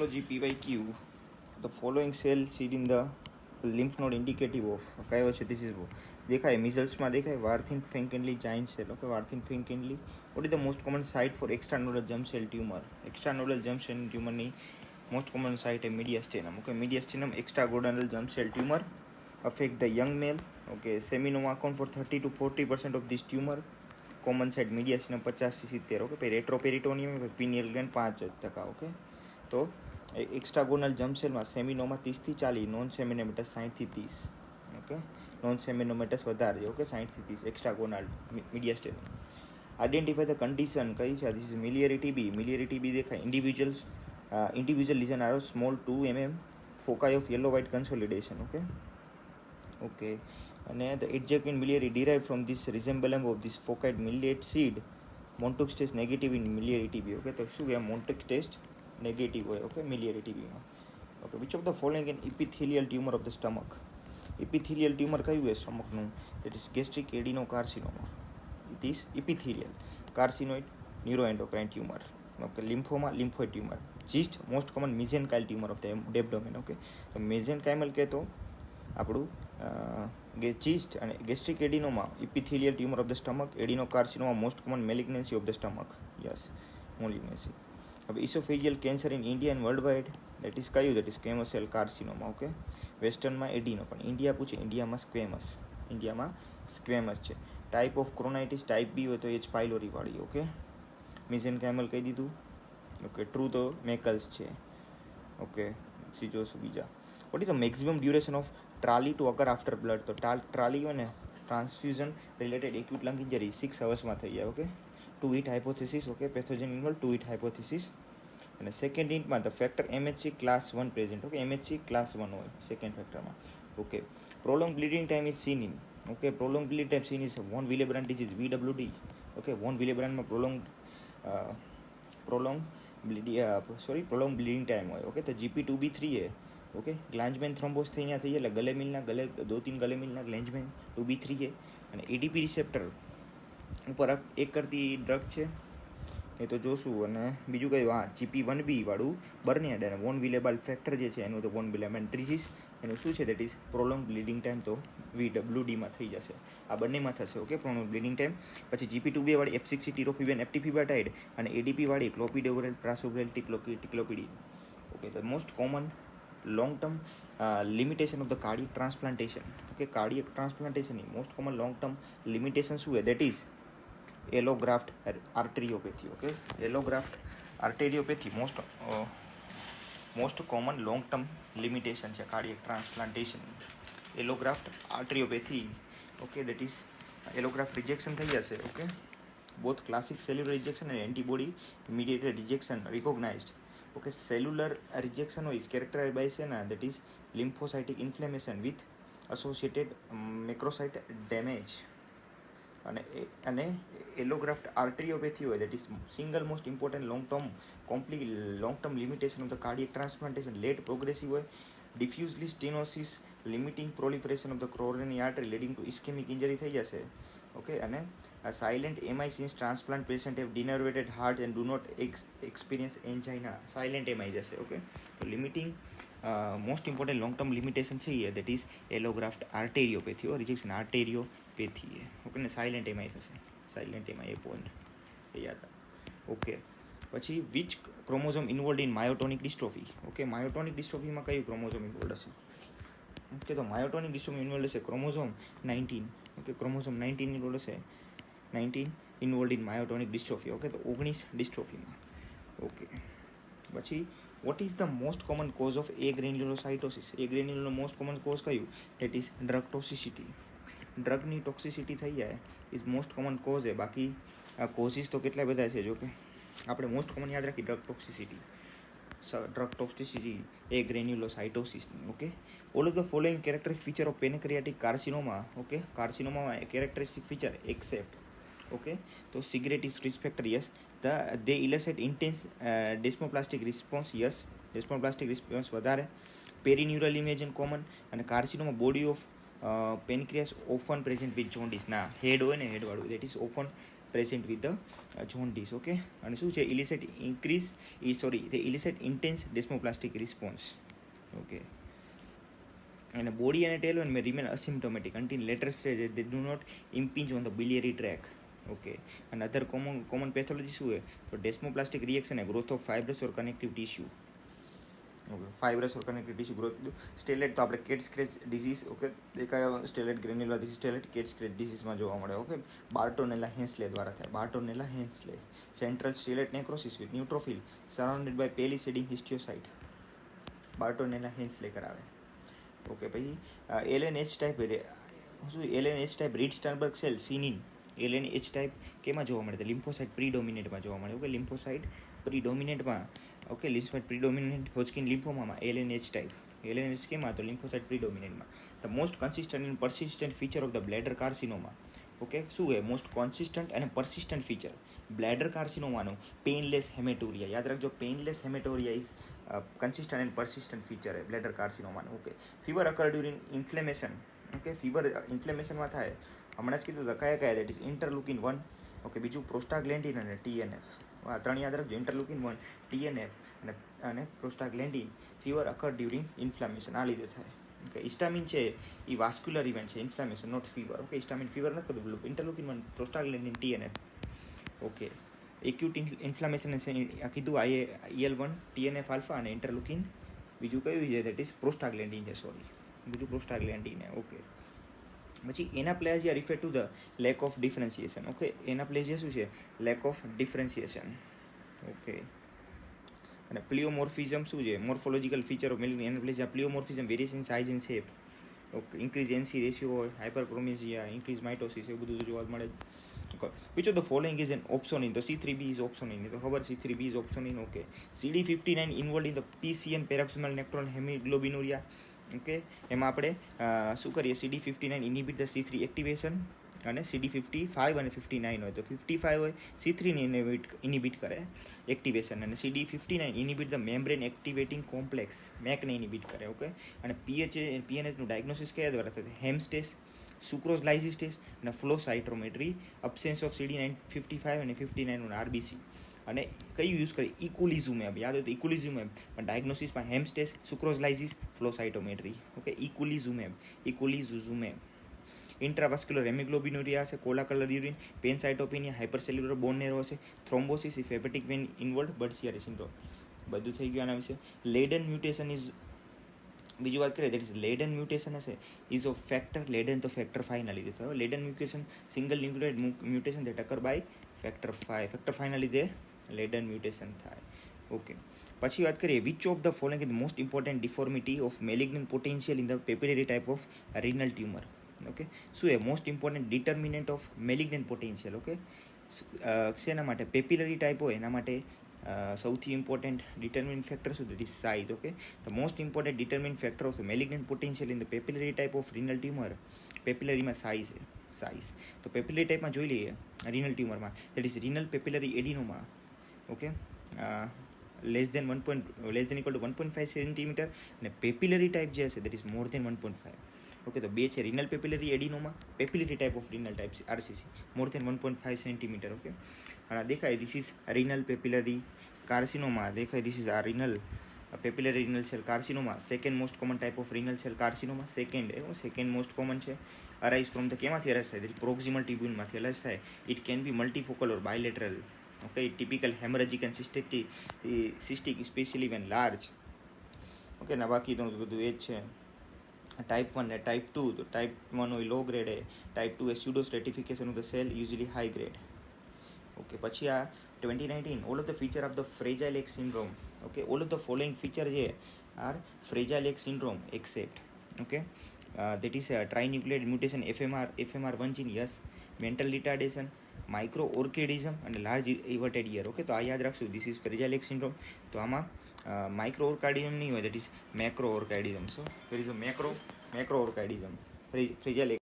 Pathology PYQ. The following cell seed in the lymph node indicative of કયો છે this is દેખાય મિઝલ્સમાં દેખાય વાર્થિન ફેન્કેનલી giant cell okay વાર્થિન ફેન્કેનલી vote is the most common site four એક્સ્ટ્રાનોડલ jump cell tumour એક્સ્ટ્રાનોડલ jump cell ટ્યુમરની most common site A મીડિયાસ્ટેનમ okay મીડિયાસ્ટેનમ એક્સ્ટ્રાગોડનલ jump cell tumour affect the young male okay seminoma account for 30 to 40% of this tumor common site mediastinum 50 થી 70 okay પછી રેટ્રોપેરિટોનિયમ pineal gland 5% okay તો એક્સ્ટ્રાગોનલ jump સેલમાં સેમિનોમા 30 થી 40 non સેમિનોમેટસ 60 થી 30 okay non સેમિનોમેટસ વધારે okay 60 થી 30 એક્સ્ટ્રાગોનલ મીડિયાસ્ટેનમ identify the condition કઈ છે ધીસ ઇઝ મિલિયરી ટીબી દેખાય individual lesion are small 2 mm foci of yellow white consolidation okay and the adjacent miliary derived from this resemblance of this foci miliate seed Montague's test negative in miliary TB okay તો શું કે Montague's test negative હોય okay miliary TB માં okay which of the following an epithelial tumor of the stomach epithelial tumor કયું છે stomach નું that is gastric adenocarcinoma it is epithelial carcinoid neuroendocrine tumor okay lymphoma lymphoid tumor cyst most common mesenchymal tumor of the abdomen okay તો mesenchymal કે તો આપણું cyst અને gastric adenoma epithelial tumor of the stomach adenocarcinoma most common malignancy of the stomach yes malignancy હવે esophageal cancer in India and worldwide that is કયું that is squamous cell carcinoma okay western માં એડિનો પણ India પૂછે ઇન્ડિયામાં સ્ક્વેમસ છે type of ક્રોનાઇટિસ type બી હોય તો H pylori વાળી ઓકે મેસેન્કાઇમલ કહી દીધું ઓકે ટ્રુ તો મેકલ્સ છે ઓકે સીજોસ બીજા what is the maximum duration of TRALI to occur after blood તો ટ્રાલી હોય ને transfusion related acute lung injury 6 અવર્સમાં થઈ જાય okay two hit hypothesis okay pathogen involve two hit hypothesis અને સેકન્ડ હિન્ટમાં the factor MHC class 1 present okay MHC class 1 હોય second ફેક્ટરમાં okay prolong bleeding time is seen in okay prolong bleeding time seen is von Willebrand disease VWD okay વોન વિલેબ્રાન્ડમાં prolong bleeding time હોય okay તો GP2B3 है okay ग्लांजमेन thrombus થઈ અહીંયા થઈ એટલે ગલે મિલના ગલે 2-3 ગલે મિલના ગ્લાंजमेन 2B3 है અને ADP રિસેપ્ટર ઉપર એક કરતી ડ્રગ છે એ તો જોશું અને બીજું કયું હા GP1B વાળું બર્નિયાડ અને વોન વિલેબાલ ફેક્ટર જે છે એનું તો વોન વિલેબાલ ડિઝીઝ એનું શું છે that is prolong bleeding time તો VWD માં થઈ જશે આ બંનેમાં થશે ઓકે પ્રોલોંગ બ્લીડિંગ ટાઈમ પછી GP2B વાળી F6 ટીરોફિબેન એપ્ટીફિબાટાઇડ અને ADP વાળી clopidogrel prasugrel ticlopidine okay the most common long term limitation of the cardiac transplantation okay cardiac transplantation most common long term limitation શું है that is allograft arteriopathy okay allograft arteriopathy most common long term limitation છે cardiac transplantation allograft arteriopathy okay that is allograft rejection થઈ જશે okay both classic cellular rejection and antibody mediated rejection recognized okay cellular rejection is characterized by that is lymphocytic inflammation with associated macrocyte damage અને allograft arteriopathy હોય that is single most important long term limitation of the cardiac transplantation late progressive હોય diffusely stenosis limiting proliferation of the coronary artery leading to ischemic injury થઈ જશે okay અને silent MI since transplant patient have denervated heart and do not experience angina silent MI જશે okay so limiting most important long term limitation છે that is allograft arteriopathy or rejection arteriopathy okay ને silent MI થશે silent MI એ point યાદ okay પછી which chromosome involved in myotonic dystrophy okay myotonic dystrophy માં કયું chromosome involved હશે okay તો myotonic dystrophy involved હશે chromosome 19 okay chromosome 19 involved હશે 19 involved in myotonic dystrophy okay તો 19 dystrophy માં okay પછી what is the most common cause of a granulocytosis a granular most common cause કયું that is drug toxicity drug ની toxicity થઈ જાય is most common cause है બાકી causes તો કેટલા બધા છે જો કે આપણે most common યાદ રાખી drug toxicity a granulocytosis okay all of the following characteristic feature of pancreatic carcinoma okay carcinoma a characteristic feature except okay so cigarette is risk factor yes they elicit intense desmoplastic response yes desmoplastic response વધારે perineural imaging common અને carcinoma body of pancreas often present with jaundice ના head હોય ને head વાળું that is often present with the jaundice. Okay, and શું છે they elicit intense desmoplastic response. Okay, and the body and tail may remain asymptomatic until later stage. They do not impinge on the biliary tract. Okay, and other common pathology શું है? તો desmoplastic reaction है growth of fibrous or connective tissue. Okay, fibrous or connective tissue growth કીધું. Stellate તો આપણે cat scratch disease, okay, દેખાય stellate granuloma disease, stellate cat scratch ડિઝીઝમાં જોવા મળે. ઓકે, બાર્ટોનેલા હેન્સલે દ્વારા થાય. Bartonella henselae central stellate necrosis with neutrophil surrounded by palisading histiocyte. Bartonella henselae કરાવે. ઓકે, પછી એલએનએચ ટાઈપ શું LNH type Reed Sternberg cell seen in. LNH type કેમાં જોવા મળે? તો લિમ્ફોસાઇટ પ્રીડોમિનેટમાં જોવા મળે. Okay, lymphocyte પ્રીડોમિનેટમાં. Okay, lymphocyte predominant Hodgkin લિમ્ફોમામાં એલએનએચ ટાઈપ. એલએનએચ કેમાં? તો લિમ્ફોસાઇટ પ્રીડોમિનેન્ટમાં. The most consistent and persistent feature of the bladder carcinoma. Okay, શું છે મોસ્ટ કોન્સિસ્ટન્ટ અને પરસિસ્ટન્ટ ફીચર બ્લેડર કાર્સિનોમાનું? Painless haematuria. યાદ રાખજો, painless haematuria is consistent and persistent feature है બ્લેડર કાર્સિનોમાનું. Okay, fever occur during inflammation. Okay, fever ઇન્ફ્લેમેશનમાં થાય. હમણાં જ કીધું તો કયા દેટ ઇઝ ઇન્ટરલુકિન 1. ઓકે, બીજું પ્રોસ્ટાગ્લેન્ડિન અને ટીએનએફ. આ ત્રણ યાદ રાખજો, ઇન્ટરલુકિન 1, ટીએનએફ અને prostaglandin. Fever occur during inflammation આ લીધે થાય. ઓકે, હિસ્ટામિન છે એ વાસ્ક્યુલર ઇવેન્ટ છે, inflammation not fever. Okay, histamine fever નથી કરતું. Interleukin 1, prostaglandin, TNF. Okay, acute inflammation કીધું IL-1, TNF આલ્ફા અને ઇન્ટરલુકિન. બીજું કયું છે? દેટ ઇઝ પ્રોસ્ટાગ્લેન્ડિન છે, સોરી, બીજું પ્રોસ્ટાગ્લેન્ડિન. ઓકે, પછી anaplasia refer to the lack of differentiation. Okay, anaplasia શું છે? Lake of differentiation. ઓકે, અને પ્લિયોમોર્ફિઝમ શું છે? Morphological feature of malignant anaplasia. Pleomorphism variation size and shape. Okay, increase NC ratio હોય, hyperchromasia, increase mitosis, એવું બધું જોવા મળે. Which of the following is an opsonin? તો C3b ઇઝ ઓપ્સોનિન. તો ખબર C3b is opsonin. Okay, CD59 involve in the PCN paroxysmal nocturnal haemoglobinuria. Okay, એમાં આપણે શું કરીએ? CD59 ઇનિબિટ ધ C3 એક્ટિવેશન, અને CD55 અને 59 હોય તો 55 હોય C3 ને ઇનિબિટ કરે એક્ટિવેશન, અને CD59 ઇનિબિટ the membrane activating complex મેકને ઇનિબિટ કરે. ઓકે, અને PNH નું ડાયગ્નોસિસ કયા દ્વારા થાય? હેમ્સ ટેસ્ટ, સુક્રોઝ લાઇસિસ ટેસ્ટ અને ફ્લો સાઇટ્રોમેટ્રી. અબ્સેન્સ ઓફ CD55 અને 59 નું RBC. અને કયું યુઝ કરે? ઇકુલિઝુમેબ. યાદ હોય તો ઇકુલિઝુમેબ. પણ ડાયગ્નોસિસમાં Ham's test, sucrose lysis, flow cytometry. Okay, eculizumab. Intravascular haemoglobinuria હશે, cola colour urine, pancytopenia, hypercellular bone marrow હશે, thrombosis if hepatic vein involve, Budd Chiari syndrome. બધું થઈ ગયું આના વિશે. લેડન મ્યુટેશન ઇઝ, બીજી વાત કરીએ દેટ ઇઝ લેડન મ્યુટેશન હશે ઇઝ ઓફ ફેક્ટર. લેડન તો ફેક્ટર 5 ના લીધે થયો. Leiden mutation single nucleotide mutation that occur by factor 5. Factor 5 ના લીધે લેડન મ્યુટેશન થાય. ઓકે, પછી વાત કરીએ which of the following is most important deformity of malignant potential in the papillary type of renal tumour. Okay, શું એ most important determinant of malignant potential? Okay, શેના માટે? પેપિલરી ટાઈપ હોય એના માટે સૌથી ઇમ્પોર્ટન્ટ ડિટર્મિનન્ટ ફેક્ટર શું? That is size. Okay, the most important determinant factor of malignant potential in the papillary type of renal tumour. પેપિલરીમાં size છે, size. તો પેપિલરી ટાઈપમાં જોઈ લઈએ રીનલ ટ્યુમરમાં, that is renal papillary adenoma. Okay, less than equal to 1.5 centimetre, અને papillary type જે હશે that is more than 1.5. Okay, તો બે છે renal papillary adenoma, papillary type of renal type RCC, more than 1.5 centimetre. Okay, અને દેખાય this is renal papillary carcinoma. દેખાય this is આ renal papillary renal cell carcinoma. Second most common type of renal cell carcinoma. Second most common છે. Arise from the કેમાંથી arise થાય? Proximal ટ્યુબ્યુલમાંથી arise થાય. It can be multifocal or bilateral. Okay, typical haemorrhagic and cystic specially when large. Okay, ના બાકી તો બધું એ જ છે. ટાઈપ 1 ને ટાઈપ 2. તો ટાઈપ 1 હોય લો ગ્રેડ એ, ટાઈપ 2 એ pseudo stratification of the cell usually high grade. Okay, પછી આ 2019 all of the feature of the fragile X syndrome. Okay, all of the following feature છે are fragile X syndrome except. Okay, that is a trinucleotide mutation FMR1 gene. Yes, mental retardation, micro orchidism and large everted ear. Okay, તો આ યાદ રાખશું. This is fragile X syndrome. તો આમાં micro orchidism નહીં હોય, that is macro orchidism. So there is a macro orchidism. Fragile